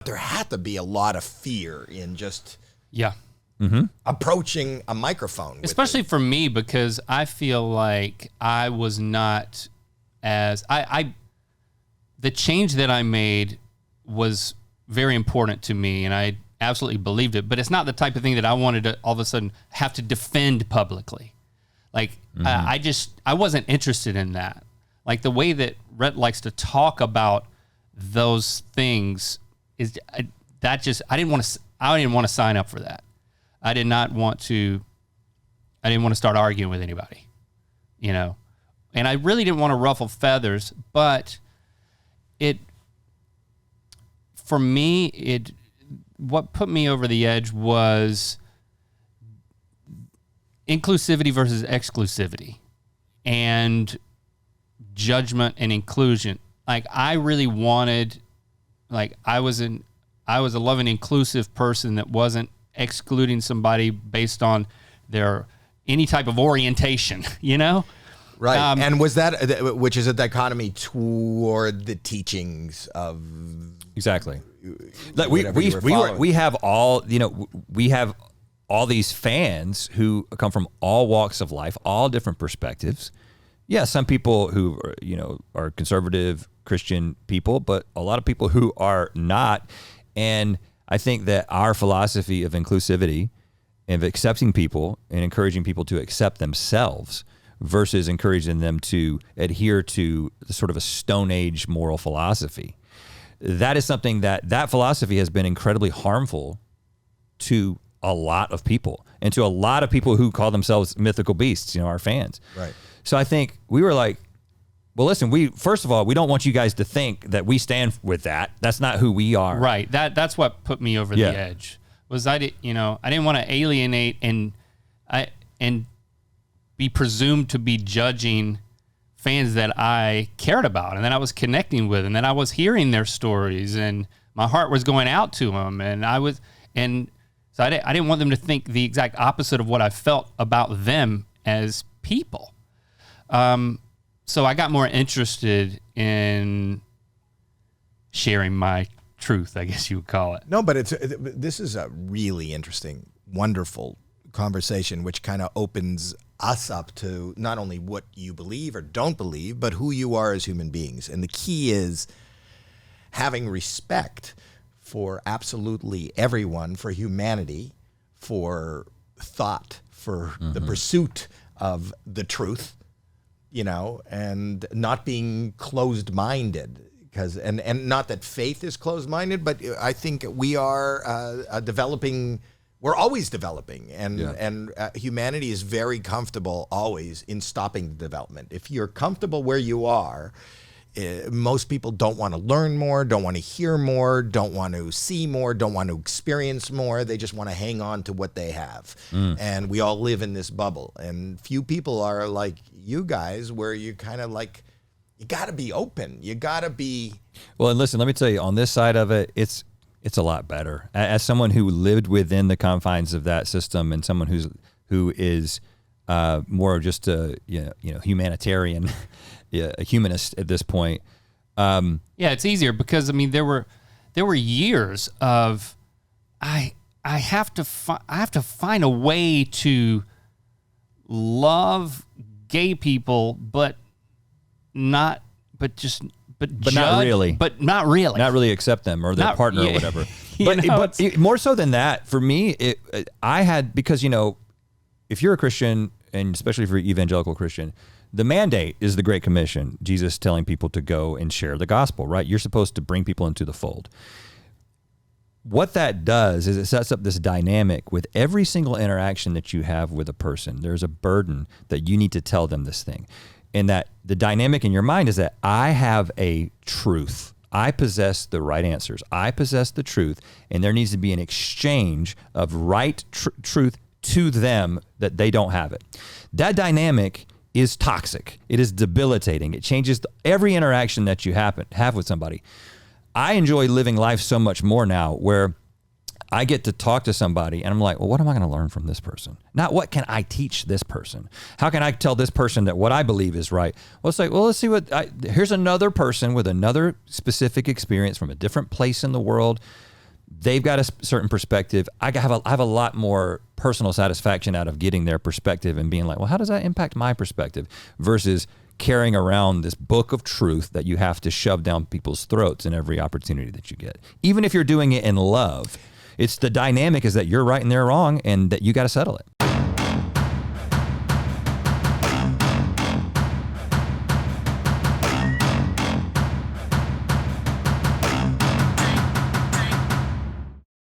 There had to be a lot of fear in just Yeah. approaching a microphone. Especially for me, because I feel like I was not as the change that I made was very important to me, and I absolutely believed it, but it's not the type of thing that I wanted to all of a sudden have to defend publicly. Like, I wasn't interested in that. Like, the way that Rhett likes to talk about those things is I didn't want to sign up for that. I didn't want to start arguing with anybody, you know, and I really didn't want to ruffle feathers, but for me, what put me over the edge was inclusivity versus exclusivity and judgment and inclusion. Like, I really wanted, like, I was a loving, inclusive person that wasn't excluding somebody based on their any type of orientation, you know? Right. And was that, which is a dichotomy toward the teachings of... Exactly. Like we have all, you know, we have all these fans who come from all walks of life, all different perspectives. Yeah, some people who are, you know, are conservative Christian people, but a lot of people who are not. And I think that our philosophy of inclusivity and of accepting people and encouraging people to accept themselves versus encouraging them to adhere to sort of a Stone Age moral philosophy, that is something that philosophy has been incredibly harmful to a lot of people and to a lot of people who call themselves mythical beasts, you know, our fans. Right. So I think we were like, well, listen, first of all, we don't want you guys to think that we stand with that. That's not who we are. Right. That's what put me over the edge. Was I didn't want to alienate and be presumed to be judging fans that I cared about and that I was connecting with and that I was hearing their stories and my heart was going out to them, so I didn't want them to think the exact opposite of what I felt about them as people. So I got more interested in sharing my truth, I guess you would call it. No, but this is a really interesting, wonderful conversation, which kind of opens us up to not only what you believe or don't believe, but who you are as human beings. And the key is having respect for absolutely everyone, for humanity, for thought, for the pursuit of the truth, you know, and not being closed-minded. Because and not that faith is closed-minded, but I think we are developing. We're always developing, and humanity is very comfortable always in stopping the development. If you're comfortable where you are, most people don't want to learn more, don't want to hear more, don't want to see more, don't want to experience more. They just want to hang on to what they have. And we all live in this bubble. And few people are like you guys, where you kind of like, you got to be open. You got to be... Well, and listen, let me tell you, on this side of it, it's a lot better. As someone who lived within the confines of that system, and someone who is more of just a humanitarian, a humanist at this point. Yeah, it's easier because I mean there were years of I have to find a way to love gay people, but not really accept them or their partner or whatever. But more so than that, for me, because, you know, if you're a Christian, and especially if you're an evangelical Christian, the mandate is the Great Commission, Jesus telling people to go and share the gospel, right? You're supposed to bring people into the fold. What that does is it sets up this dynamic with every single interaction that you have with a person. There's a burden that you need to tell them this thing. And that the dynamic in your mind is that I have a truth. I possess the right answers. I possess the truth, and there needs to be an exchange of right truth to them that they don't have it. That dynamic is toxic. It is debilitating. It changes every interaction that you have with somebody. I enjoy living life so much more now where I get to talk to somebody and I'm like, well, what am I going to learn from this person? Not what can I teach this person? How can I tell this person that what I believe is right? Well, it's like, well, let's see here's another person with another specific experience from a different place in the world. they've got a certain perspective. I have a lot more personal satisfaction out of getting their perspective and being like, well, how does that impact my perspective versus carrying around this book of truth that you have to shove down people's throats in every opportunity that you get. Even if you're doing it in love, it's the dynamic is that you're right and they're wrong and that you got to settle it.